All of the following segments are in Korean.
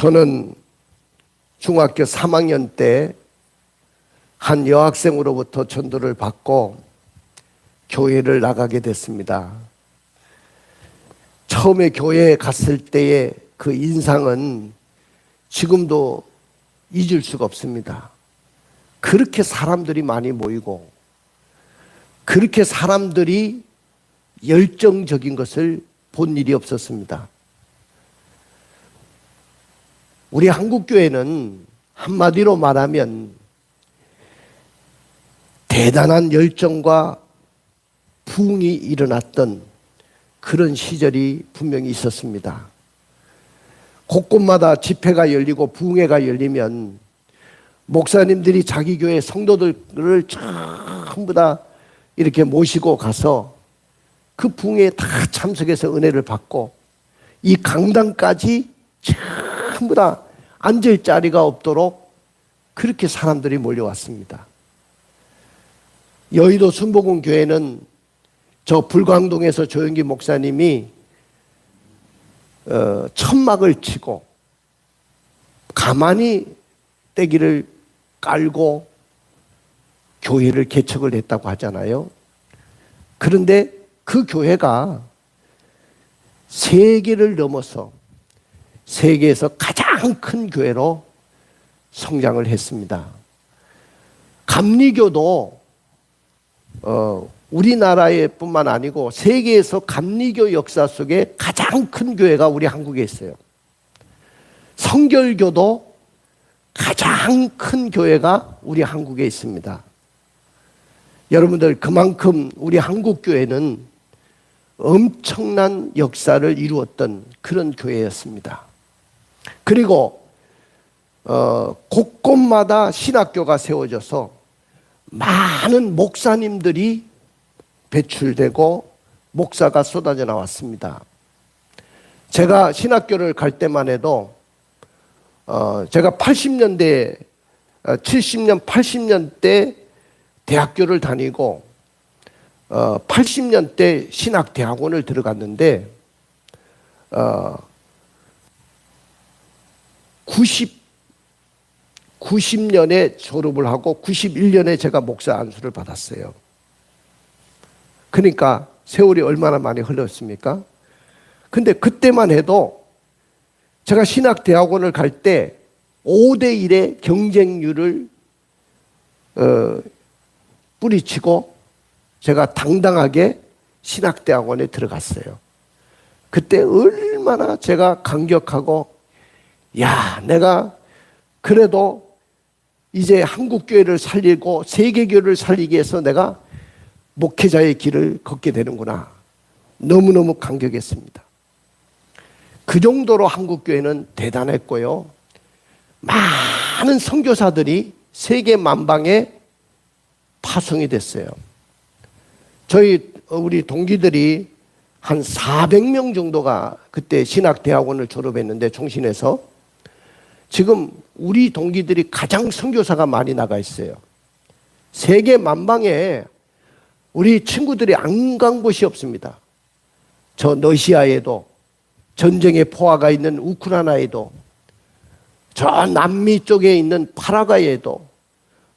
저는 중학교 3학년 때 한 여학생으로부터 전도를 받고 교회를 나가게 됐습니다. 처음에 교회에 갔을 때의 그 인상은 지금도 잊을 수가 없습니다. 그렇게 사람들이 많이 모이고 그렇게 사람들이 열정적인 것을 본 일이 없었습니다. 우리 한국교회는 한마디로 말하면 대단한 열정과 부흥이 일어났던 그런 시절이 분명히 있었습니다. 곳곳마다 집회가 열리고 부흥회가 열리면 목사님들이 자기 교회 성도들을 전부 다 이렇게 모시고 가서 그 부흥회에 다 참석해서 은혜를 받고 이 강당까지 전부 다 앉을 자리가 없도록 그렇게 사람들이 몰려왔습니다. 여의도 순복음 교회는 저 불광동에서 조영기 목사님이 천막을 치고 가만히 떼기를 깔고 교회를 개척을 했다고 하잖아요. 그런데 그 교회가 세계를 넘어서 세계에서 가장 큰 교회로 성장을 했습니다. 감리교도 우리나라에 뿐만 아니고 세계에서 감리교 역사 속에 가장 큰 교회가 우리 한국에 있어요. 성결교도 가장 큰 교회가 우리 한국에 있습니다. 여러분들, 그만큼 우리 한국 교회는 엄청난 역사를 이루었던 그런 교회였습니다. 그리고 곳곳마다 신학교가 세워져서 많은 목사님들이 배출되고 목사가 쏟아져 나왔습니다. 제가 신학교를 갈 때만 해도 제가 80년대, 70년, 80년 대 대학교를 다니고 80년 대 신학대학원을 들어갔는데 90년에 졸업을 하고 91년에 제가 목사 안수를 받았어요. 그러니까 세월이 얼마나 많이 흘렀습니까? 근데 그때만 해도 제가 신학대학원을 갈 때 5대1의 경쟁률을 뿌리치고 제가 당당하게 신학대학원에 들어갔어요. 그때 얼마나 제가 감격하고, 야, 내가 그래도 이제 한국교회를 살리고 세계교회를 살리기 위해서 내가 목회자의 길을 걷게 되는구나. 너무너무 감격했습니다. 그 정도로 한국교회는 대단했고요. 많은 선교사들이 세계 만방에 파송이 됐어요. 우리 동기들이 한 400명 정도가 그때 신학대학원을 졸업했는데, 총신에서 지금 우리 동기들이 가장 선교사가 많이 나가 있어요. 세계 만방에 우리 친구들이 안 간 곳이 없습니다. 저 러시아에도, 전쟁의 포화가 있는 우크라이나에도, 저 남미 쪽에 있는 파라과이에도,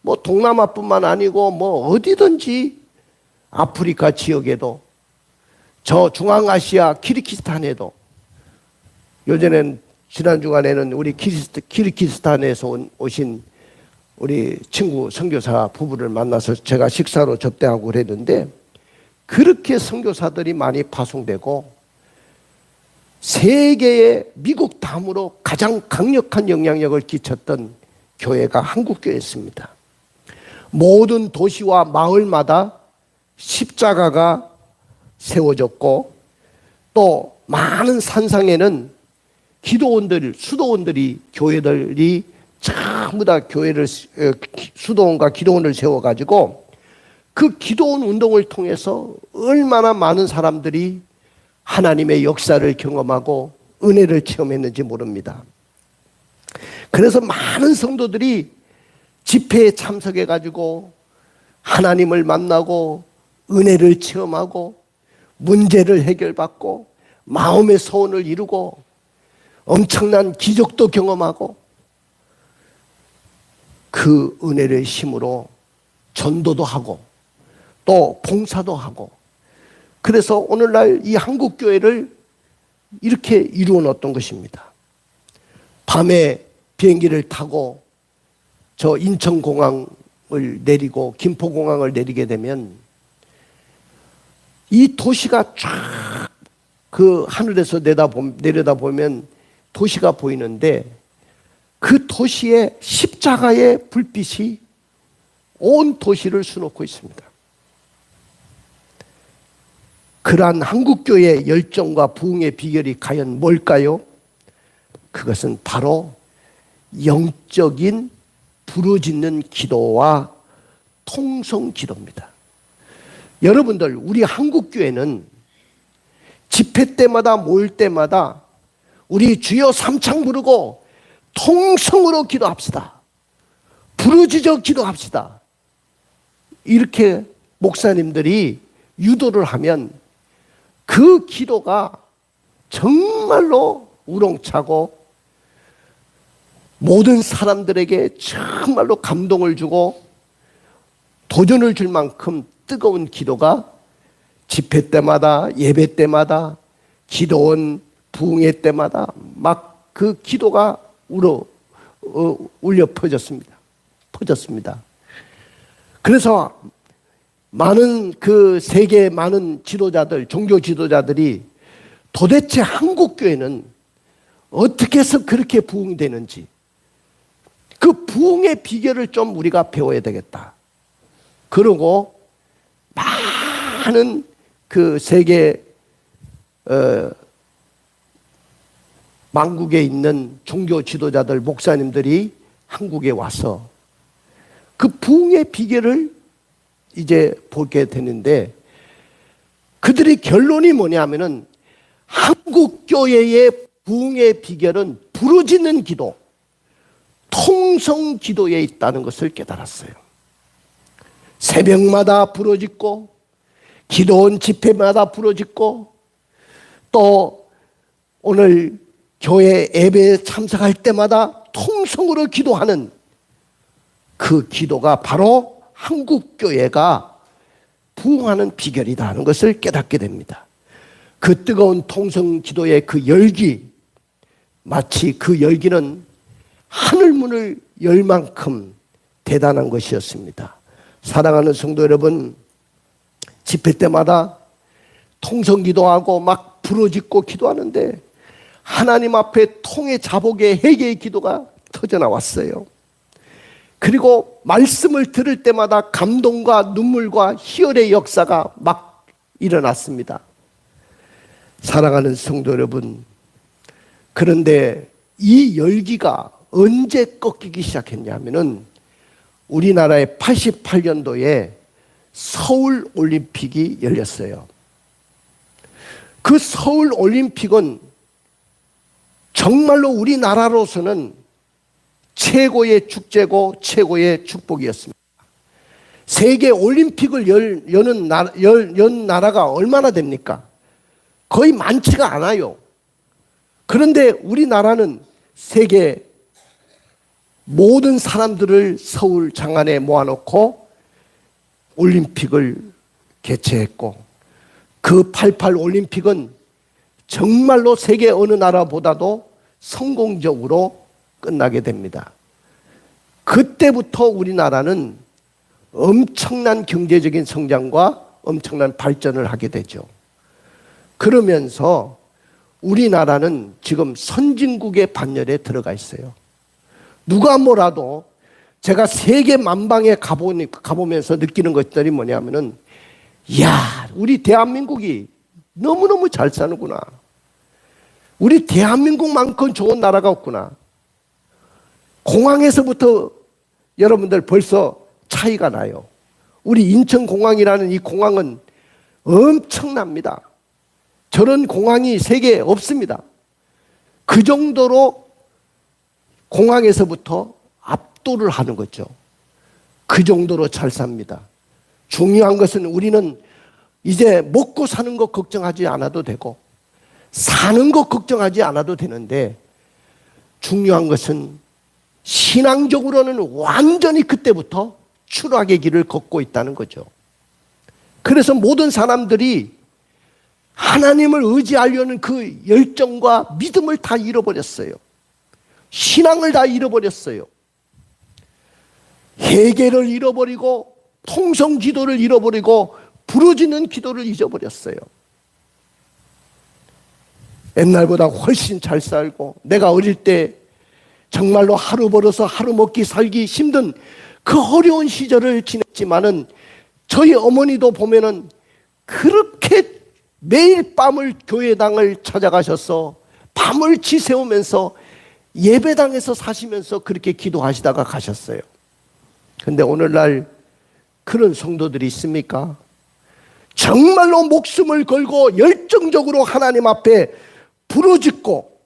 뭐 동남아뿐만 아니고 뭐 어디든지 아프리카 지역에도, 저 중앙아시아 키르기스탄에도, 요전엔 지난 주간에는 우리 키르기스탄에서 오신 우리 친구 선교사 부부를 만나서 제가 식사로 접대하고 그랬는데, 그렇게 선교사들이 많이 파송되고 세계의 미국 다음으로 가장 강력한 영향력을 끼쳤던 교회가 한국교회였습니다. 모든 도시와 마을마다 십자가가 세워졌고, 또 많은 산상에는 수도원들이, 교회들이 전부 다 수도원과 기도원을 세워가지고 그 기도원 운동을 통해서 얼마나 많은 사람들이 하나님의 역사를 경험하고 은혜를 체험했는지 모릅니다. 그래서 많은 성도들이 집회에 참석해가지고 하나님을 만나고 은혜를 체험하고 문제를 해결받고 마음의 소원을 이루고 엄청난 기적도 경험하고 그 은혜의 힘으로 전도도 하고 또 봉사도 하고, 그래서 오늘날 이 한국교회를 이렇게 이루어 놓았던 것입니다. 밤에 비행기를 타고 저 인천공항을 내리고 김포공항을 내리게 되면 이 도시가 쫙 그 하늘에서 내려다보면 도시가 보이는데, 그 도시에 십자가의 불빛이 온 도시를 수놓고 있습니다. 그러한 한국교회의 열정과 부흥의 비결이 과연 뭘까요? 그것은 바로 영적인 부르짖는 기도와 통성 기도입니다. 여러분들, 우리 한국교회는 집회 때마다 모일 때마다 우리 주여 삼창 부르고 통성으로 기도합시다. 부르짖어 기도합시다. 이렇게 목사님들이 유도를 하면 그 기도가 정말로 우렁차고 모든 사람들에게 정말로 감동을 주고 도전을 줄 만큼 뜨거운 기도가 집회 때마다, 예배 때마다, 기도원 부흥회 때마다 막 그 기도가 울려 퍼졌습니다. 그래서 많은 그 세계 많은 지도자들, 종교 지도자들이 도대체 한국교회는 어떻게 해서 그렇게 부흥되는지, 그 부흥의 비결을 좀 우리가 배워야 되겠다. 그러고 많은 그 세계 만국에 있는 종교 지도자들, 목사님들이 한국에 와서 그 부흥의 비결을 이제 보게 되는데, 그들의 결론이 뭐냐면은 한국교회의 부흥의 비결은 부르짖는 기도, 통성 기도에 있다는 것을 깨달았어요. 새벽마다 부르짖고 기도원 집회마다 부르짖고 또 오늘 교회 예배에 참석할 때마다 통성으로 기도하는 그 기도가 바로 한국교회가 부흥하는 비결이다 하는 것을 깨닫게 됩니다. 그 뜨거운 통성 기도의 그 열기, 마치 그 열기는 하늘문을 열 만큼 대단한 것이었습니다. 사랑하는 성도 여러분, 집회 때마다 통성 기도하고 막 부르짖고 기도하는데 하나님 앞에 통의 자복의 회개의 기도가 터져나왔어요. 그리고 말씀을 들을 때마다 감동과 눈물과 희열의 역사가 막 일어났습니다. 사랑하는 성도 여러분, 그런데 이 열기가 언제 꺾이기 시작했냐면은 우리나라의 88년도에 서울 올림픽이 열렸어요. 그 서울 올림픽은 정말로 우리나라로서는 최고의 축제고 최고의 축복이었습니다. 세계 올림픽을 연 나라가 얼마나 됩니까? 거의 많지가 않아요. 그런데 우리나라는 세계 모든 사람들을 서울 장안에 모아놓고 올림픽을 개최했고, 그 88 올림픽은 정말로 세계 어느 나라보다도 성공적으로 끝나게 됩니다. 그때부터 우리나라는 엄청난 경제적인 성장과 엄청난 발전을 하게 되죠. 그러면서 우리나라는 지금 선진국의 반열에 들어가 있어요. 누가 뭐라도 제가 세계 만방에 가보면서 느끼는 것들이 뭐냐면은, 이야, 우리 대한민국이 너무너무 잘 사는구나. 우리 대한민국만큼 좋은 나라가 없구나. 공항에서부터 여러분들 벌써 차이가 나요. 우리 인천공항이라는 이 공항은 엄청납니다. 저런 공항이 세계에 없습니다. 그 정도로 공항에서부터 압도를 하는 거죠. 그 정도로 잘 삽니다. 중요한 것은 우리는 이제 먹고 사는 것 걱정하지 않아도 되고 사는 것 걱정하지 않아도 되는데, 중요한 것은 신앙적으로는 완전히 그때부터 추락의 길을 걷고 있다는 거죠. 그래서 모든 사람들이 하나님을 의지하려는 그 열정과 믿음을 다 잃어버렸어요. 신앙을 다 잃어버렸어요. 회개를 잃어버리고 통성 기도를 잃어버리고 부르짖는 기도를 잊어버렸어요. 옛날보다 훨씬 잘 살고, 내가 어릴 때 정말로 하루 벌어서 하루 먹기 살기 힘든 그 어려운 시절을 지냈지만은 저희 어머니도 보면은 그렇게 매일 밤을 교회당을 찾아가셔서 밤을 지새우면서 예배당에서 사시면서 그렇게 기도하시다가 가셨어요. 근데 오늘날 그런 성도들이 있습니까? 정말로 목숨을 걸고 열정적으로 하나님 앞에 부르짖고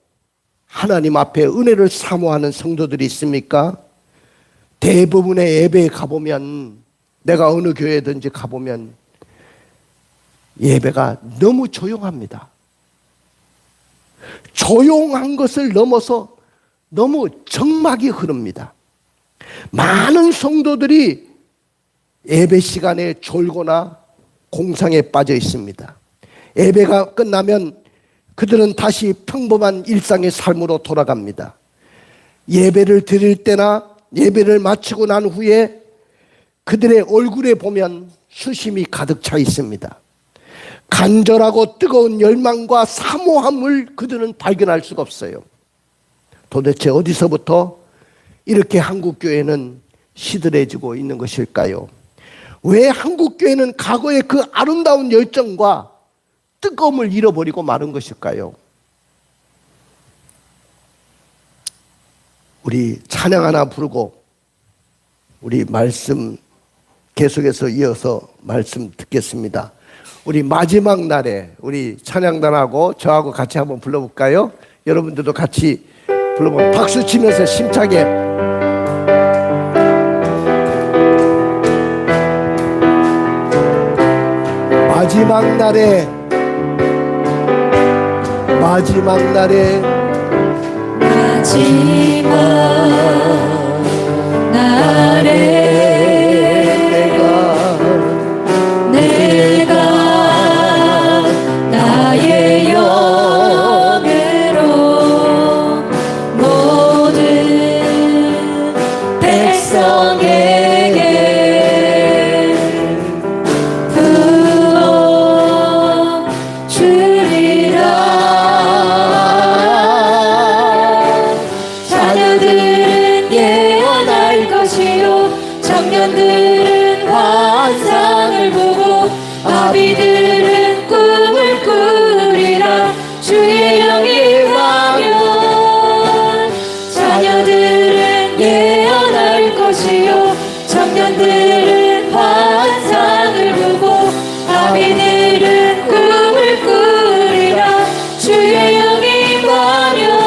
하나님 앞에 은혜를 사모하는 성도들이 있습니까? 대부분의 예배에 가보면, 내가 어느 교회든지 가보면 예배가 너무 조용합니다. 조용한 것을 넘어서 너무 정막이 흐릅니다. 많은 성도들이 예배 시간에 졸거나 공상에 빠져 있습니다. 예배가 끝나면 그들은 다시 평범한 일상의 삶으로 돌아갑니다. 예배를 드릴 때나 예배를 마치고 난 후에 그들의 얼굴에 보면 수심이 가득 차 있습니다. 간절하고 뜨거운 열망과 사모함을 그들은 발견할 수가 없어요. 도대체 어디서부터 이렇게 한국교회는 시들해지고 있는 것일까요? 왜 한국교회는 과거의 그 아름다운 열정과 뜨거움을 잃어버리고 마는 것일까요? 우리 찬양 하나 부르고 우리 말씀 계속해서 이어서 말씀 듣겠습니다. 우리 마지막 날에 우리 찬양단하고 저하고 같이 한번 불러볼까요? 여러분들도 같이 불러보면 박수 치면서 심차게. 마지막 날에, 마지막 날에, 마지막 날에 내가 나의 영으로 모든 백성에게 부어 주리라. 자녀들은 예언할 것이요 청년들은 환상을 보고 아비들은 꿈을 꾸리라. 주의 영이 임하면 자녀들은 예언할 것이요 청년들은 환상을 보고 아비들은 꿈을 꾸리라. 주의 영이 임하면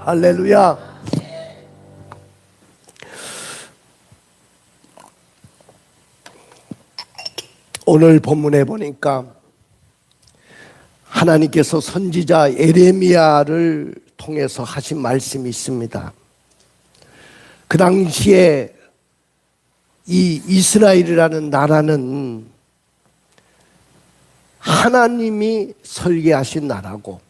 할렐루야. 오늘 본문에 보니까 하나님께서 선지자 예레미야를 통해서 하신 말씀이 있습니다. 그 당시에 이 이스라엘이라는 나라는 하나님이 설계하신 나라고,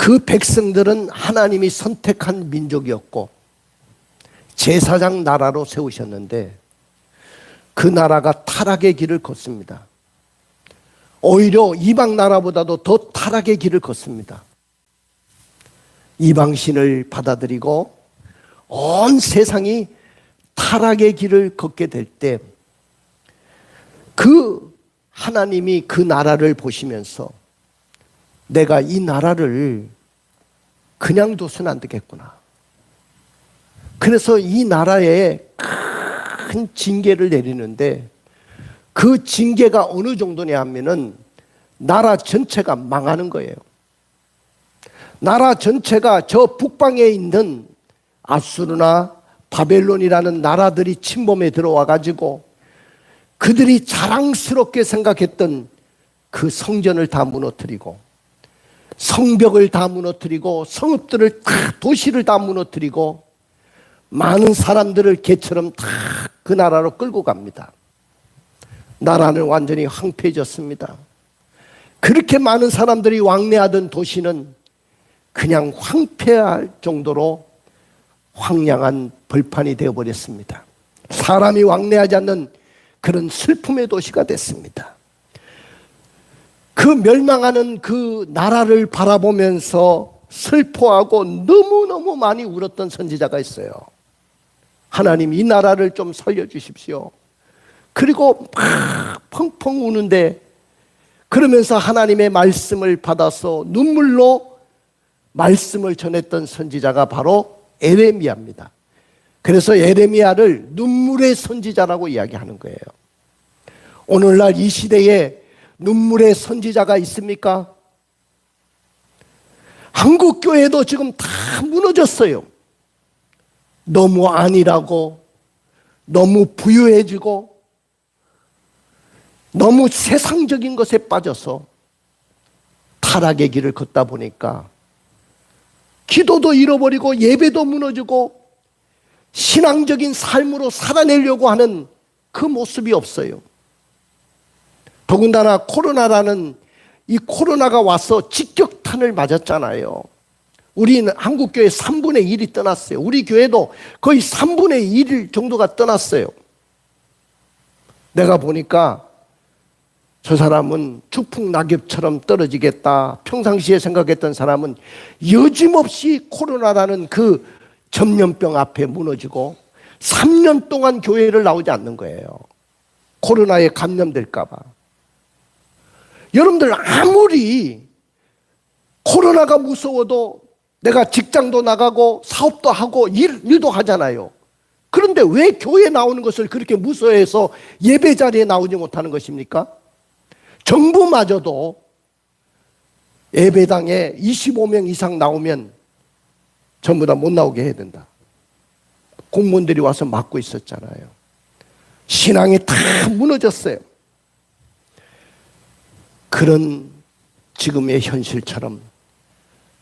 그 백성들은 하나님이 선택한 민족이었고 제사장 나라로 세우셨는데 그 나라가 타락의 길을 걷습니다. 오히려 이방 나라보다도 더 타락의 길을 걷습니다. 이방신을 받아들이고 온 세상이 타락의 길을 걷게 될 때 그 하나님이 그 나라를 보시면서 내가 이 나라를 그냥 둬서는 안 되겠구나. 그래서 이 나라에 큰 징계를 내리는데 그 징계가 어느 정도냐 하면은 나라 전체가 망하는 거예요. 나라 전체가 저 북방에 있는 아수르나 바벨론이라는 나라들이 침범에 들어와 가지고 그들이 자랑스럽게 생각했던 그 성전을 다 무너뜨리고 성벽을 다 무너뜨리고 성읍들을 다 도시를 다 무너뜨리고 많은 사람들을 개처럼 다 그 나라로 끌고 갑니다. 나라는 완전히 황폐해졌습니다. 그렇게 많은 사람들이 왕래하던 도시는 그냥 황폐할 정도로 황량한 벌판이 되어버렸습니다. 사람이 왕래하지 않는 그런 슬픔의 도시가 됐습니다. 그 멸망하는 그 나라를 바라보면서 슬퍼하고 너무너무 많이 울었던 선지자가 있어요. 하나님 이 나라를 좀 살려주십시오. 그리고 막 펑펑 우는데 그러면서 하나님의 말씀을 받아서 눈물로 말씀을 전했던 선지자가 바로 에레미야입니다. 그래서 에레미야를 눈물의 선지자라고 이야기하는 거예요. 오늘날 이 시대에 눈물의 선지자가 있습니까? 한국 교회도 지금 다 무너졌어요. 너무 안일하고 너무 부유해지고 너무 세상적인 것에 빠져서 타락의 길을 걷다 보니까 기도도 잃어버리고 예배도 무너지고 신앙적인 삶으로 살아내려고 하는 그 모습이 없어요. 더군다나 코로나라는 이 코로나가 와서 직격탄을 맞았잖아요. 우리는 한국교회 3분의 1이 떠났어요. 우리 교회도 거의 3분의 1 정도가 떠났어요. 내가 보니까 저 사람은 추풍낙엽처럼 떨어지겠다. 평상시에 생각했던 사람은 여짐없이 코로나라는 그 전염병 앞에 무너지고 3년 동안 교회를 나오지 않는 거예요. 코로나에 감염될까 봐. 여러분들 아무리 코로나가 무서워도 내가 직장도 나가고 사업도 하고 일도 하잖아요. 그런데 왜 교회에 나오는 것을 그렇게 무서워해서 예배 자리에 나오지 못하는 것입니까? 정부마저도 예배당에 25명 이상 나오면 전부 다 못 나오게 해야 된다. 공무원들이 와서 막고 있었잖아요. 신앙이 다 무너졌어요. 그런 지금의 현실처럼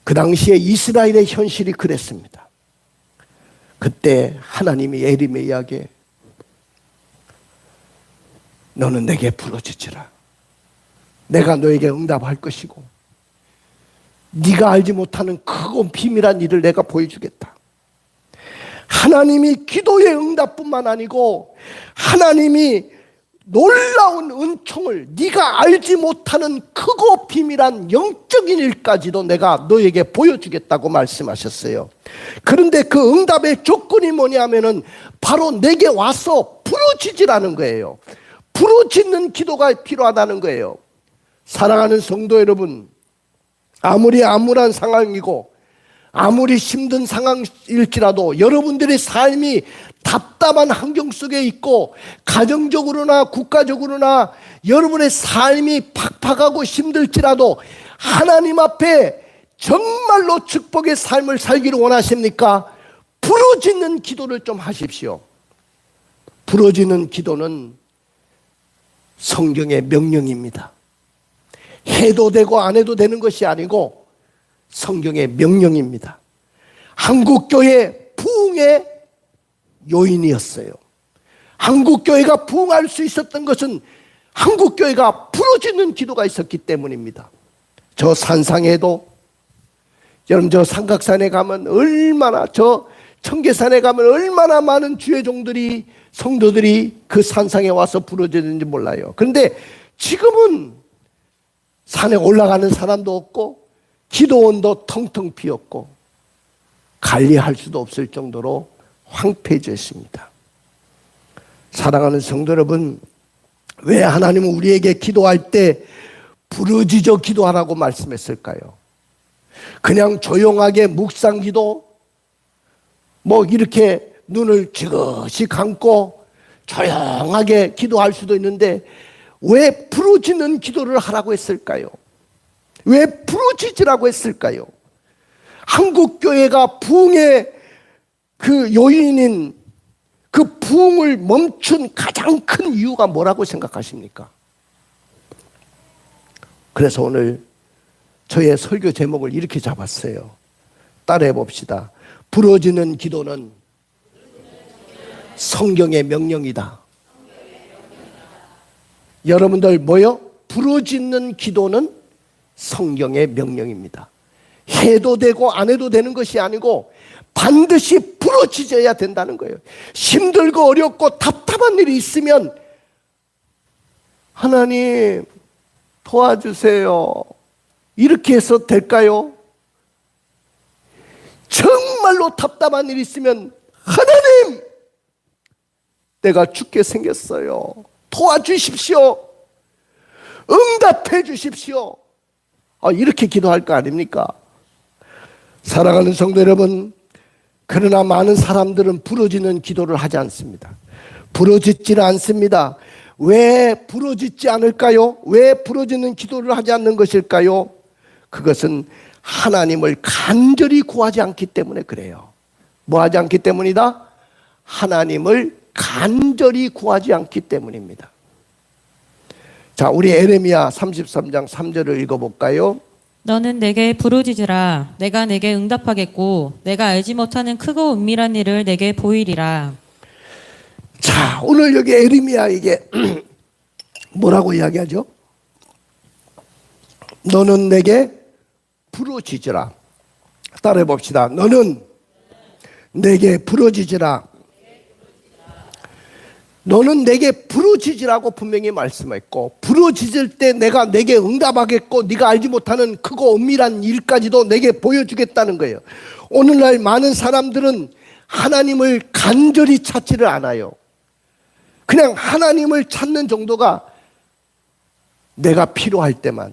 그 당시에 이스라엘의 현실이 그랬습니다. 그때 하나님이 에레미야에게 너는 내게 부르짖으라. 내가 너에게 응답할 것이고 네가 알지 못하는 크고 비밀한 일을 내가 보여주겠다. 하나님이 기도의 응답뿐만 아니고 하나님이 놀라운 은총을 네가 알지 못하는 크고 비밀한 영적인 일까지도 내가 너에게 보여주겠다고 말씀하셨어요. 그런데 그 응답의 조건이 뭐냐면은 바로 내게 와서 부르짖으라는 거예요. 부르짖는 기도가 필요하다는 거예요. 사랑하는 성도 여러분, 아무리 암울한 상황이고 아무리 힘든 상황일지라도 여러분들의 삶이 답답한 환경 속에 있고 가정적으로나 국가적으로나 여러분의 삶이 팍팍하고 힘들지라도 하나님 앞에 정말로 축복의 삶을 살기를 원하십니까? 부르짖는 기도를 좀 하십시오. 부르짖는 기도는 성경의 명령입니다. 해도 되고 안 해도 되는 것이 아니고 성경의 명령입니다. 한국교회 부흥의 요인이었어요. 한국교회가 부흥할 수 있었던 것은 한국교회가 부르짖는 기도가 있었기 때문입니다. 저 산상에도 여러분, 저 삼각산에 가면 얼마나, 저 청계산에 가면 얼마나 많은 주의 종들이, 성도들이 그 산상에 와서 부르짖는지 몰라요. 그런데 지금은 산에 올라가는 사람도 없고 기도원도 텅텅 비었고 관리할 수도 없을 정도로 황폐해져 있습니다. 사랑하는 성도 여러분, 왜 하나님은 우리에게 기도할 때 부르짖어 기도하라고 말씀했을까요? 그냥 조용하게 묵상 기도, 뭐 이렇게 눈을 지그시 감고 조용하게 기도할 수도 있는데 왜 부르짖는 기도를 하라고 했을까요? 왜 부르짖으라고 했을까요? 한국교회가 부흥의 그 요인인 그 부흥을 멈춘 가장 큰 이유가 뭐라고 생각하십니까? 그래서 오늘 저의 설교 제목을 이렇게 잡았어요. 따라해 봅시다. 부르짖는 기도는 성경의 명령이다. 여러분들 뭐요? 부르짖는 기도는 성경의 명령입니다. 해도 되고 안 해도 되는 것이 아니고 반드시 부르짖어야 된다는 거예요. 힘들고 어렵고 답답한 일이 있으면 하나님 도와주세요. 이렇게 해서 될까요? 정말로 답답한 일이 있으면 하나님, 내가 죽게 생겼어요. 도와주십시오. 응답해 주십시오. 이렇게 기도할 거 아닙니까? 사랑하는 성도 여러분, 그러나 많은 사람들은 부르짖는 기도를 하지 않습니다. 부르짖지는 않습니다. 왜 부르짖지 않을까요? 왜 부르짖는 기도를 하지 않는 것일까요? 그것은 하나님을 간절히 구하지 않기 때문에 그래요. 뭐 하지 않기 때문이다? 하나님을 간절히 구하지 않기 때문입니다. 자, 우리 에레미야 33장 3절을 읽어볼까요? 너는 내게 부르짖으라. 내가 내게 응답하겠고 내가 알지 못하는 크고 은밀한 일을 내게 보이리라. 자, 오늘 여기 에레미야에게 뭐라고 이야기하죠? 너는 내게 부르짖으라. 따라해 봅시다. 너는 내게 부르짖으라. 너는 내게 부르짖으라고 분명히 말씀했고, 부르짖을 때 내가 내게 응답하겠고 네가 알지 못하는 크고 은밀한 일까지도 내게 보여주겠다는 거예요. 오늘날 많은 사람들은 하나님을 간절히 찾지를 않아요. 그냥 하나님을 찾는 정도가 내가 필요할 때만,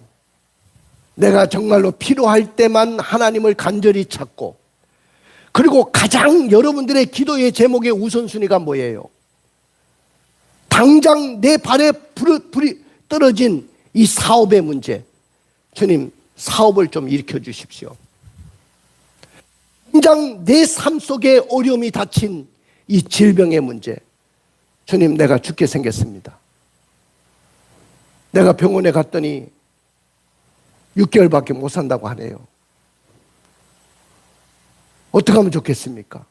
내가 정말로 필요할 때만 하나님을 간절히 찾고, 그리고 가장 여러분들의 기도의 제목의 우선순위가 뭐예요? 당장 내 발에 불이 떨어진 이 사업의 문제, 주님 사업을 좀 일으켜 주십시오. 당장 내 삶 속에 어려움이 닥친 이 질병의 문제, 주님 내가 죽게 생겼습니다. 내가 병원에 갔더니 6개월밖에 못 산다고 하네요. 어떻게 하면 좋겠습니까?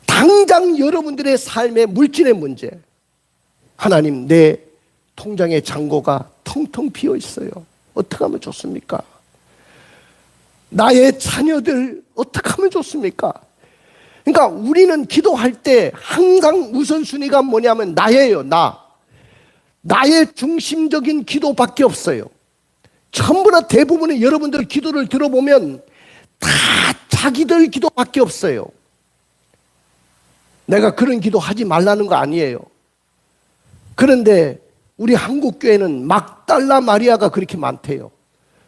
당장 여러분들의 삶의 물질의 문제, 하나님 내 통장의 잔고가 텅텅 비어 있어요. 어떻게 하면 좋습니까? 나의 자녀들 어떻게 하면 좋습니까? 그러니까 우리는 기도할 때 항상 우선순위가 뭐냐면 나예요. 나의 중심적인 기도밖에 없어요. 전부 다 대부분의 여러분들 기도를 들어보면 다 자기들 기도밖에 없어요. 내가 그런 기도 하지 말라는 거 아니에요. 그런데 우리 한국교회는 막달라 마리아가 그렇게 많대요.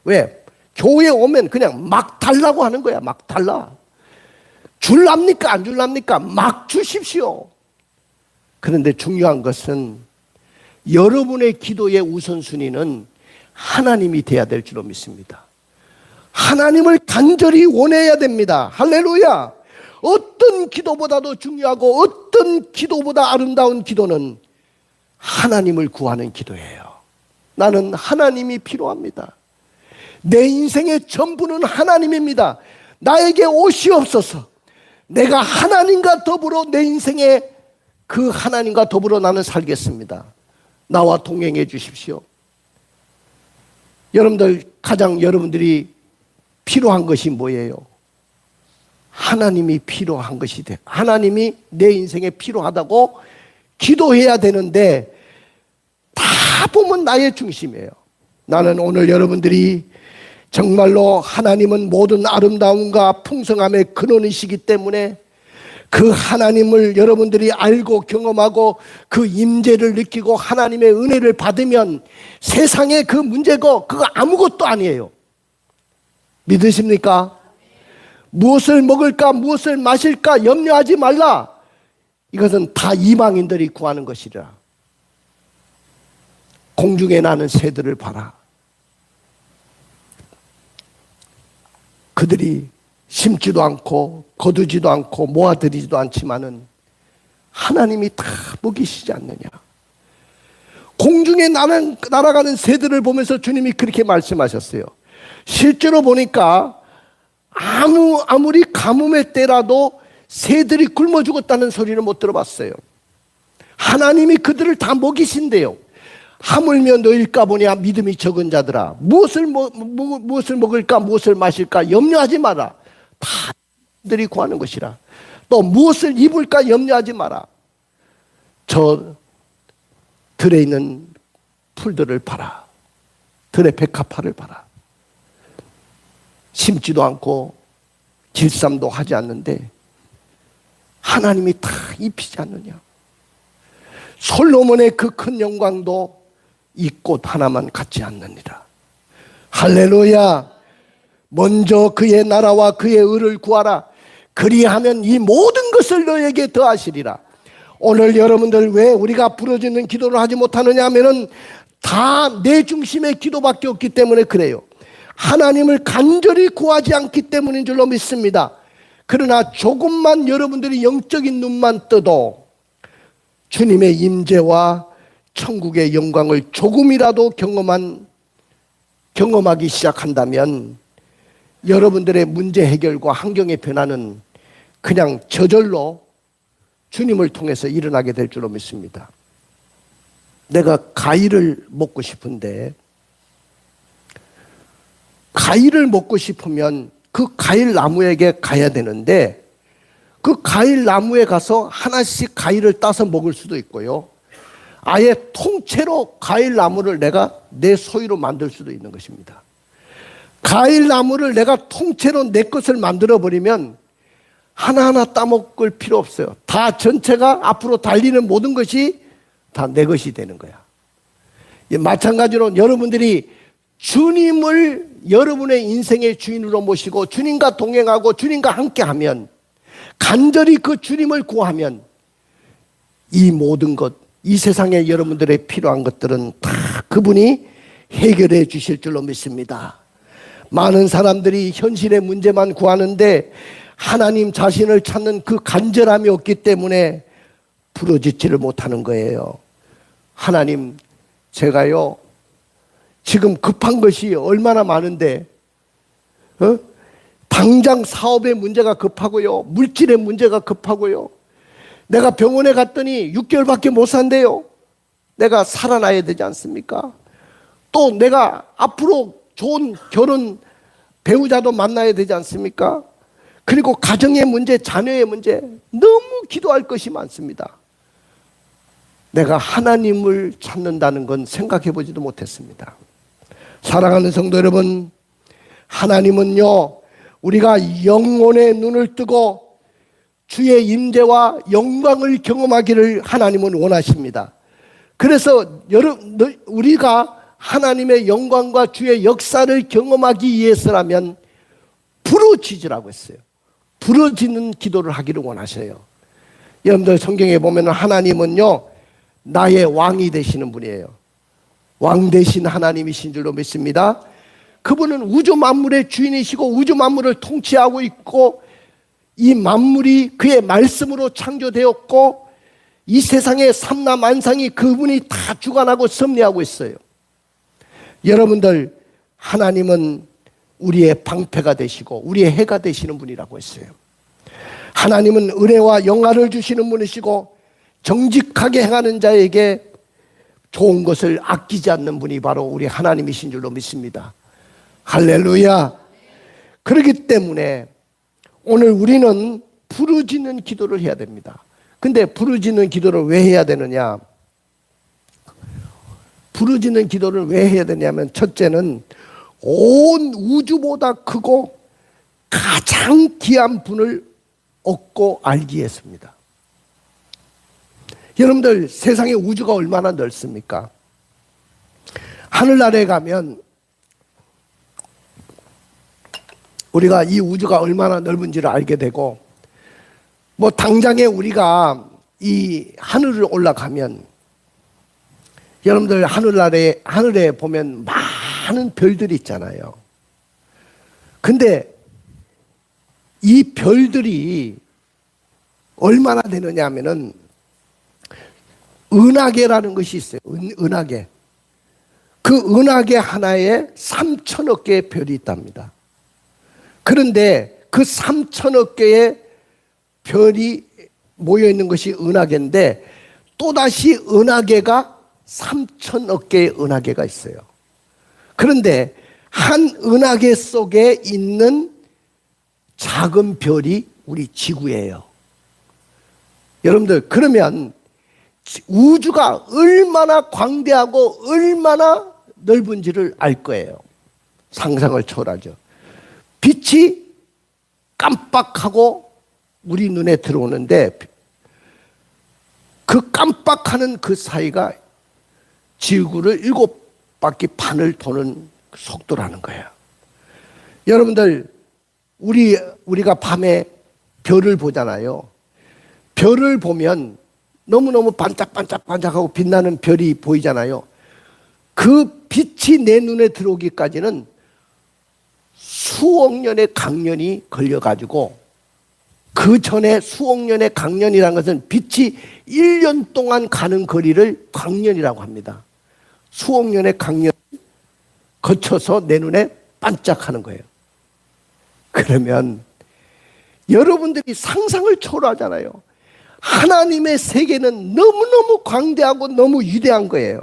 왜? 교회에 오면 그냥 막 달라고 하는 거야. 막 달라. 줄랍니까? 안 줄랍니까? 막 주십시오. 그런데 중요한 것은 여러분의 기도의 우선순위는 하나님이 돼야 될 줄로 믿습니다. 하나님을 간절히 원해야 됩니다. 할렐루야. 어떤 기도보다도 중요하고 어떤 기도보다 아름다운 기도는 하나님을 구하는 기도예요. 나는 하나님이 필요합니다. 내 인생의 전부는 하나님입니다. 나에게 오시옵소서. 내가 하나님과 더불어 내 인생에 그 하나님과 더불어 나는 살겠습니다. 나와 동행해 주십시오. 여러분들 가장 여러분들이 필요한 것이 뭐예요? 하나님이 필요한 것이 돼. 하나님이 내 인생에 필요하다고 기도해야 되는데 다 보면 나의 중심이에요. 나는 오늘 여러분들이 정말로 하나님은 모든 아름다움과 풍성함의 근원이시기 때문에 그 하나님을 여러분들이 알고 경험하고 그 임재를 느끼고 하나님의 은혜를 받으면 세상에 그 문제고 그거 아무것도 아니에요. 믿으십니까? 무엇을 먹을까 무엇을 마실까 염려하지 말라. 이것은 다 이방인들이 구하는 것이라. 공중에 나는 새들을 봐라. 그들이 심지도 않고 거두지도 않고 모아들이지도 않지만은 하나님이 다 먹이시지 않느냐. 공중에 날아가는 새들을 보면서 주님이 그렇게 말씀하셨어요. 실제로 보니까 아무리 가뭄의 때라도 새들이 굶어 죽었다는 소리를 못 들어봤어요. 하나님이 그들을 다 먹이신대요. 하물며 너일까 보냐 믿음이 적은 자들아, 무엇을 먹을까 무엇을 마실까 염려하지 마라. 다 들이 구하는 것이라. 또 무엇을 입을까 염려하지 마라. 저 들에 있는 풀들을 봐라. 들의 백합화를 봐라. 심지도 않고 길쌈도 하지 않는데 하나님이 다 입히지 않느냐. 솔로몬의 그 큰 영광도 이 꽃 하나만 갖지 않느니라. 할렐루야. 먼저 그의 나라와 그의 의를 구하라. 그리하면 이 모든 것을 너에게 더하시리라. 오늘 여러분들 왜 우리가 부르짖는 기도를 하지 못하느냐 하면은 다 내 중심의 기도밖에 없기 때문에 그래요. 하나님을 간절히 구하지 않기 때문인 줄로 믿습니다. 그러나 조금만 여러분들이 영적인 눈만 떠도 주님의 임재와 천국의 영광을 조금이라도 경험하기 시작한다면 여러분들의 문제 해결과 환경의 변화는 그냥 저절로 주님을 통해서 일어나게 될 줄로 믿습니다. 내가 과일을 먹고 싶은데 과일을 먹고 싶으면 그 과일 나무에게 가야 되는데 그 과일 나무에 가서 하나씩 과일을 따서 먹을 수도 있고요. 아예 통째로 과일 나무를 내가 내 소유로 만들 수도 있는 것입니다. 과일 나무를 내가 통째로 내 것을 만들어 버리면 하나하나 따먹을 필요 없어요. 다 전체가 앞으로 달리는 모든 것이 다 내 것이 되는 거야. 마찬가지로 여러분들이 주님을 여러분의 인생의 주인으로 모시고 주님과 동행하고 주님과 함께하면, 간절히 그 주님을 구하면 이 모든 것, 이 세상에 여러분들의 필요한 것들은 다 그분이 해결해 주실 줄로 믿습니다. 많은 사람들이 현실의 문제만 구하는데 하나님 자신을 찾는 그 간절함이 없기 때문에 부르짖지를 못하는 거예요. 하나님, 제가요 지금 급한 것이 얼마나 많은데 당장 사업의 문제가 급하고요, 물질의 문제가 급하고요, 내가 병원에 갔더니 6개월밖에 못 산대요. 내가 살아나야 되지 않습니까? 또 내가 앞으로 좋은 결혼 배우자도 만나야 되지 않습니까? 그리고 가정의 문제, 자녀의 문제, 너무 기도할 것이 많습니다. 내가 하나님을 찾는다는 건 생각해 보지도 못했습니다. 사랑하는 성도 여러분, 하나님은요 우리가 영혼의 눈을 뜨고 주의 임재와 영광을 경험하기를 하나님은 원하십니다. 그래서 우리가 하나님의 영광과 주의 역사를 경험하기 위해서라면 부르짖으라고 했어요. 부르짖는 기도를 하기를 원하셔요. 여러분들 성경에 보면 하나님은요 나의 왕이 되시는 분이에요. 왕 되신 하나님이신 줄로 믿습니다. 그분은 우주 만물의 주인이시고 우주 만물을 통치하고 있고, 이 만물이 그의 말씀으로 창조되었고 이 세상의 삼라 만상이 그분이 다 주관하고 섭리하고 있어요. 여러분들, 하나님은 우리의 방패가 되시고 우리의 해가 되시는 분이라고 했어요. 하나님은 은혜와 영화를 주시는 분이시고 정직하게 행하는 자에게 좋은 것을 아끼지 않는 분이 바로 우리 하나님이신 줄로 믿습니다. 할렐루야. 그렇기 때문에 오늘 우리는 부르짖는 기도를 해야 됩니다. 근데 부르짖는 기도를 왜 해야 되느냐? 부르짖는 기도를 왜 해야 되냐면, 첫째는 온 우주보다 크고 가장 귀한 분을 얻고 알기 위해서입니다. 여러분들, 세상의 우주가 얼마나 넓습니까? 하늘나라에 가면 우리가 이 우주가 얼마나 넓은지를 알게 되고, 뭐 당장에 우리가 이 하늘을 올라가면 여러분들, 하늘에 보면 많은 별들이 있잖아요. 근데 이 별들이 얼마나 되느냐 하면은 은하계라는 것이 있어요. 은하계. 그 은하계 하나에 3천억 개의 별이 있답니다. 그런데 그 3천억 개의 별이 모여 있는 것이 은하계인데, 또다시 은하계가 3천억 개의 은하계가 있어요. 그런데 한 은하계 속에 있는 작은 별이 우리 지구예요. 여러분들, 그러면 우주가 얼마나 광대하고 얼마나 넓은지를 알 거예요. 상상을 초월하죠. 빛이 깜빡하고 우리 눈에 들어오는데, 그 깜빡하는 그 사이가 지구를 7바퀴 반을 도는 속도라는 거예요. 여러분들, 우리가 밤에 별을 보잖아요. 별을 보면 너무너무 반짝반짝반짝하고 빛나는 별이 보이잖아요. 그 빛이 내 눈에 들어오기까지는 수억 년의 강년이 걸려가지고, 그 전에 수억 년의 강년이라는 것은 빛이 1년 동안 가는 거리를 광년이라고 합니다. 수억 년의 강년 거쳐서 내 눈에 반짝하는 거예요. 그러면 여러분들이 상상을 초월하잖아요. 하나님의 세계는 너무너무 광대하고 너무 위대한 거예요.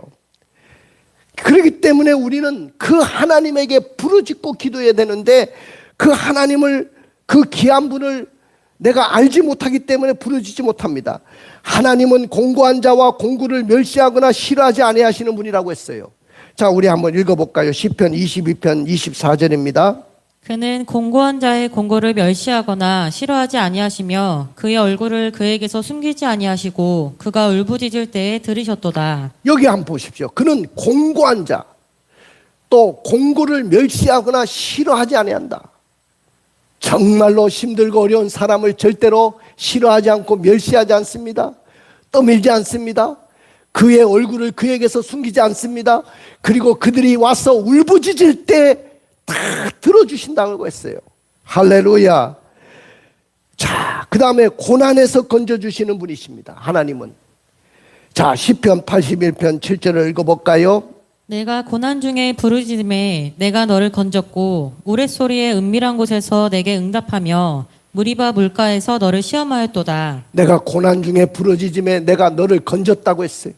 그렇기 때문에 우리는 그 하나님에게 부르짖고 기도해야 되는데, 그 하나님을, 그 귀한 분을 내가 알지 못하기 때문에 부르짖지 못합니다. 하나님은 공고한 자와 공고를 멸시하거나 싫어하지 아니하시는 분이라고 했어요. 자, 우리 한번 읽어볼까요? 시편 22편 24절입니다. 그는 공고한 자의 공고를 멸시하거나 싫어하지 아니하시며 그의 얼굴을 그에게서 숨기지 아니하시고 그가 울부짖을 때에 들으셨도다. 여기 한번 보십시오. 그는 공고한 자, 또 공고를 멸시하거나 싫어하지 아니한다. 정말로 힘들고 어려운 사람을 절대로 싫어하지 않고 멸시하지 않습니다. 떠밀지 않습니다. 그의 얼굴을 그에게서 숨기지 않습니다. 그리고 그들이 와서 울부짖을 때 다 들어주신다고 했어요. 할렐루야. 자, 그 다음에 고난에서 건져주시는 분이십니다. 하나님은. 자, 시편 81편 7절을 읽어볼까요? 내가 고난 중에 부르짖음에 내가 너를 건졌고 우레소리의 은밀한 곳에서 내게 응답하며 무리바 물가에서 너를 시험하였도다. 내가 고난 중에 부르짖음에 내가 너를 건졌다고 했어요.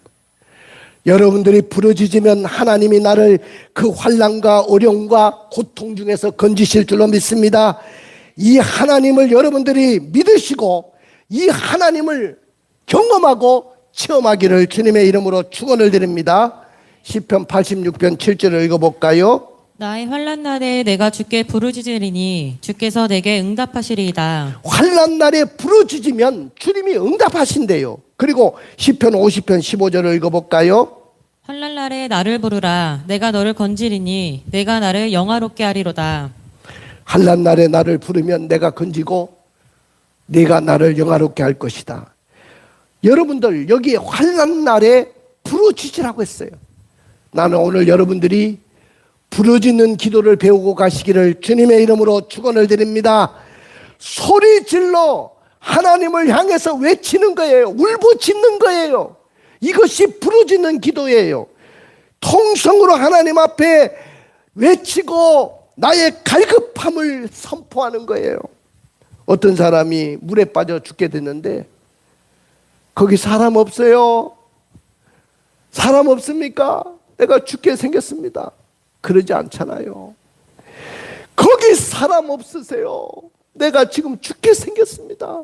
여러분들이 부르짖으면 하나님이 나를 그 환난과 어려움과 고통 중에서 건지실 줄로 믿습니다. 이 하나님을 여러분들이 믿으시고 이 하나님을 경험하고 체험하기를 주님의 이름으로 축원을 드립니다. 시편 86편 7절을 읽어볼까요? 나의 환난 날에 내가 주께 부르짖으리니 주께서 내게 응답하시리이다. 환난 날에 부르짖으면 주님이 응답하신대요. 그리고 시편 50편 15절을 읽어볼까요? 환난 날에 나를 부르라. 내가 너를 건지리니 내가 나를 영화롭게 하리로다. 환난 날에 나를 부르면 내가 건지고 네가 나를 영화롭게 할 것이다. 여러분들, 여기 환난 날에 부르짖으라고 했어요. 나는 오늘 여러분들이 부르짖는 기도를 배우고 가시기를 주님의 이름으로 축원을 드립니다. 소리 질러 하나님을 향해서 외치는 거예요. 울부짖는 거예요. 이것이 부르짖는 기도예요. 통성으로 하나님 앞에 외치고 나의 갈급함을 선포하는 거예요. 어떤 사람이 물에 빠져 죽게 됐는데 거기 사람 없어요. 사람 없습니까? 내가 죽게 생겼습니다. 그러지 않잖아요. 거기 여기 사람 없으세요? 내가 지금 죽게 생겼습니다.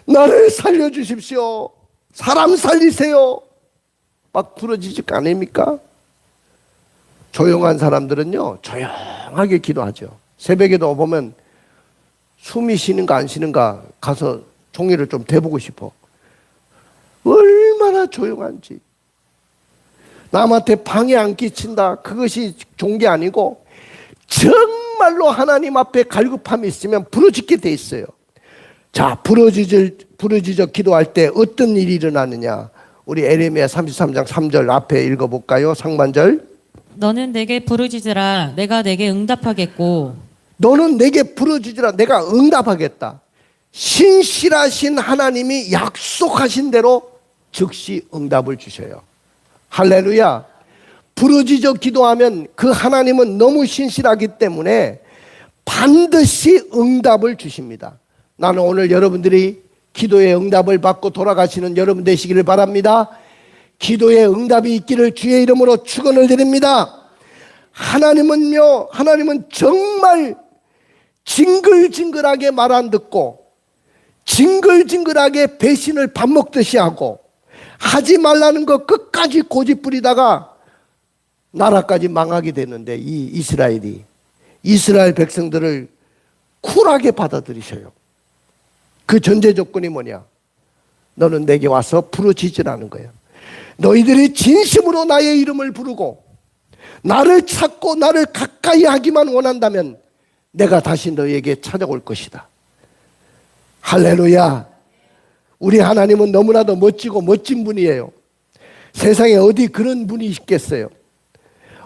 나를 살려주십시오. 사람 살리세요. 막 부러지직 아닙니까? 조용한 사람들은요, 조용하게 기도하죠. 새벽에도 보면 숨이 쉬는가 안 쉬는가 가서 종이를 좀 대보고 싶어. 얼마나 조용한지. 남한테 방해 안 끼친다. 그것이 종교 아니고 정말로 하나님 앞에 갈급함이 있으면 부러지게 돼 있어요. 자, 부러지져 기도할 때 어떤 일이 일어나느냐. 우리 에레미야 33장 3절 앞에 읽어볼까요? 상반절. 너는 내게 부르짖으라 내가 내게 응답하겠고 너는 내게 부르짖으라 내가 응답하겠다. 신실하신 하나님이 약속하신 대로 즉시 응답을 주셔요. 할렐루야. 부르짖어 기도하면 그 하나님은 너무 신실하기 때문에 반드시 응답을 주십니다. 나는 오늘 여러분들이 기도의 응답을 받고 돌아가시는 여러분 되시기를 바랍니다. 기도의 응답이 있기를 주의 이름으로 축원을 드립니다. 하나님은 정말 징글징글하게 말 안 듣고 징글징글하게 배신을 밥 먹듯이 하고 하지 말라는 거 끝까지 고집부리다가 나라까지 망하게 되는데 이 이스라엘이 이스라엘 백성들을 쿨하게 받아들이셔요. 그 전제 조건이 뭐냐? 너는 내게 와서 부르짖으라는 거예요. 너희들이 진심으로 나의 이름을 부르고 나를 찾고 나를 가까이 하기만 원한다면 내가 다시 너희에게 찾아올 것이다. 할렐루야. 우리 하나님은 너무나도 멋지고 멋진 분이에요. 세상에 어디 그런 분이 있겠어요?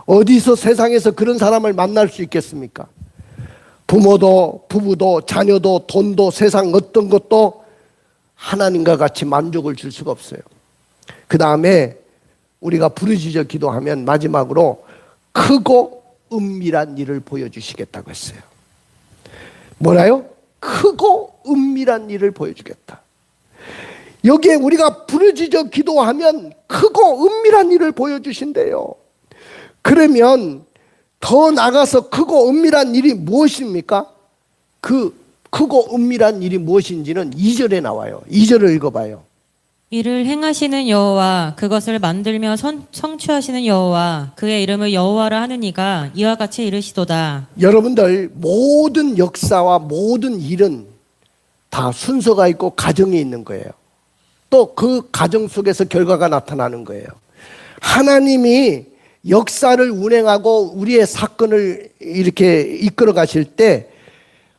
어디서 세상에서 그런 사람을 만날 수 있겠습니까? 부모도 부부도 자녀도 돈도 세상 어떤 것도 하나님과 같이 만족을 줄 수가 없어요. 그 다음에 우리가 부르짖어 기도하면 마지막으로 크고 은밀한 일을 보여주시겠다고 했어요. 뭐라요? 크고 은밀한 일을 보여주겠다. 여기에 우리가 부르짖어 기도하면 크고 은밀한 일을 보여주신대요. 그러면 더 나가서 크고 은밀한 일이 무엇입니까? 그 크고 은밀한 일이 무엇인지는 2절에 나와요. 2절을 읽어봐요. 이를 행하시는 여호와 그것을 만들며 성취하시는 여호와 그의 이름을 여호와라 하는 이가 이와 같이 이르시도다. 여러분들 모든 역사와 모든 일은 다 순서가 있고 과정이 있는 거예요. 또 그 과정 속에서 결과가 나타나는 거예요. 하나님이 역사를 운행하고 우리의 사건을 이렇게 이끌어 가실 때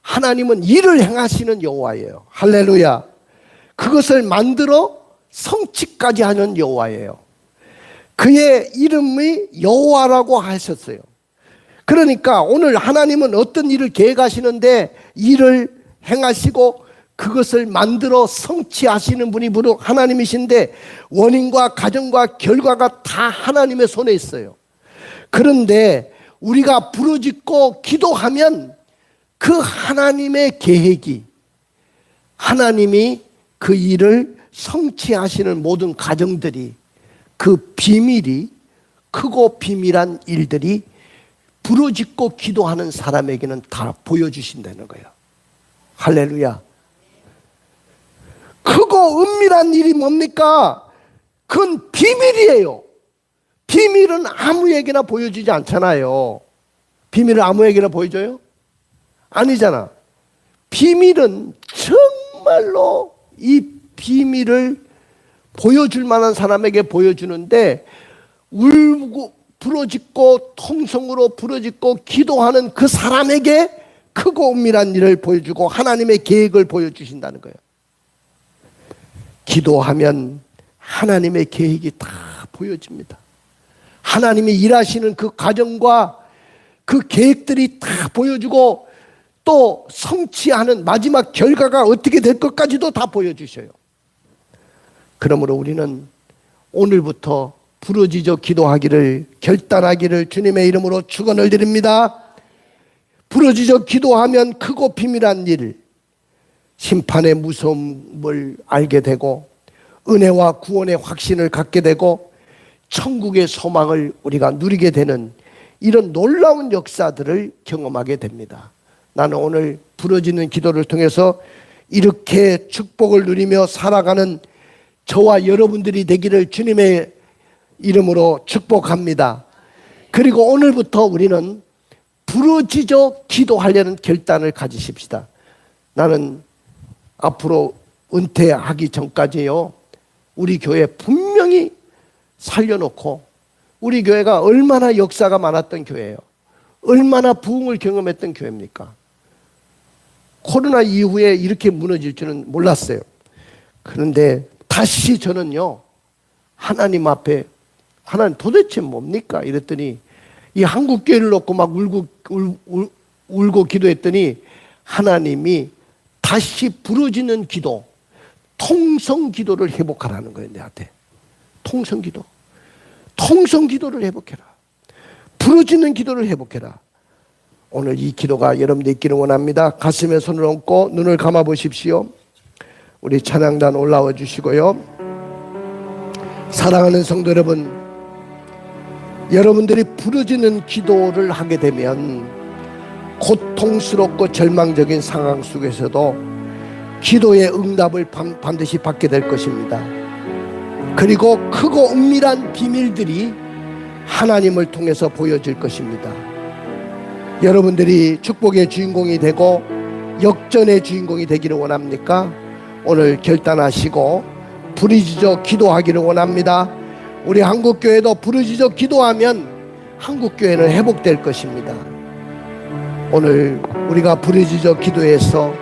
하나님은 일을 행하시는 여호와예요. 할렐루야. 그것을 만들어 성취까지 하는 여호와예요. 그의 이름이 여호와라고 하셨어요. 그러니까 오늘 하나님은 어떤 일을 계획하시는데 일을 행하시고 그것을 만들어 성취하시는 분이 바로 하나님이신데 원인과 과정과 결과가 다 하나님의 손에 있어요. 그런데 우리가 부르짖고 기도하면 그 하나님의 계획이 하나님이 그 일을 성취하시는 모든 과정들이 그 비밀이 크고 비밀한 일들이 부르짖고 기도하는 사람에게는 다 보여주신다는 거예요. 할렐루야. 크고 은밀한 일이 뭡니까? 그건 비밀이에요. 비밀은 아무에게나 보여주지 않잖아요. 비밀을 아무에게나 보여줘요? 아니잖아. 비밀은 정말로 이 비밀을 보여줄 만한 사람에게 보여주는데 울고 부르짖고 통성으로 부르짖고 기도하는 그 사람에게 크고 은밀한 일을 보여주고 하나님의 계획을 보여주신다는 거예요. 기도하면 하나님의 계획이 다 보여집니다. 하나님이 일하시는 그 과정과 그 계획들이 다 보여주고 또 성취하는 마지막 결과가 어떻게 될 것까지도 다 보여주셔요. 그러므로 우리는 오늘부터 부르짖어 기도하기를 결단하기를 주님의 이름으로 축원을 드립니다. 부르짖어 기도하면 크고 비밀한 일, 심판의 무서움을 알게 되고 은혜와 구원의 확신을 갖게 되고 천국의 소망을 우리가 누리게 되는 이런 놀라운 역사들을 경험하게 됩니다. 나는 오늘 부러지는 기도를 통해서 이렇게 축복을 누리며 살아가는 저와 여러분들이 되기를 주님의 이름으로 축복합니다. 그리고 오늘부터 우리는 부르짖어 기도하려는 결단을 가지십시다. 나는 앞으로 은퇴하기 전까지요, 우리 교회 분명히 살려놓고, 우리 교회가 얼마나 역사가 많았던 교회예요. 얼마나 부흥을 경험했던 교회입니까? 코로나 이후에 이렇게 무너질 줄은 몰랐어요. 그런데 다시 저는요, 하나님 앞에, 하나님 도대체 뭡니까? 이랬더니 이 한국교회를 놓고 막 울고 기도했더니 하나님이 다시 부르짖는 기도, 통성기도를 회복하라는 거예요. 내한테 통성기도, 통성기도를 회복해라. 부르짖는 기도를 회복해라. 오늘 이 기도가 여러분들 있기를 원합니다. 가슴에 손을 얹고 눈을 감아 보십시오. 우리 찬양단 올라와 주시고요. 사랑하는 성도 여러분, 여러분들이 부르짖는 기도를 하게 되면 고통스럽고 절망적인 상황 속에서도 기도의 응답을 반드시 받게 될 것입니다. 그리고 크고 은밀한 비밀들이 하나님을 통해서 보여질 것입니다. 여러분들이 축복의 주인공이 되고 역전의 주인공이 되기를 원합니까? 오늘 결단하시고 부르짖어 기도하기를 원합니다. 우리 한국교회도 부르짖어 기도하면 한국교회는 회복될 것입니다. 오늘 우리가 부르짖어 기도해서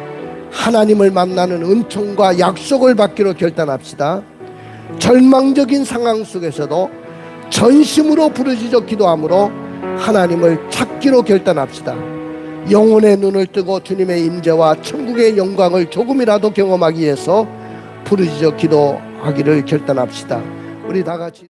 하나님을 만나는 은총과 약속을 받기로 결단합시다. 절망적인 상황 속에서도 전심으로 부르짖어 기도함으로 하나님을 찾기로 결단합시다. 영혼의 눈을 뜨고 주님의 임재와 천국의 영광을 조금이라도 경험하기 위해서 부르짖어 기도하기를 결단합시다. 우리 다 같이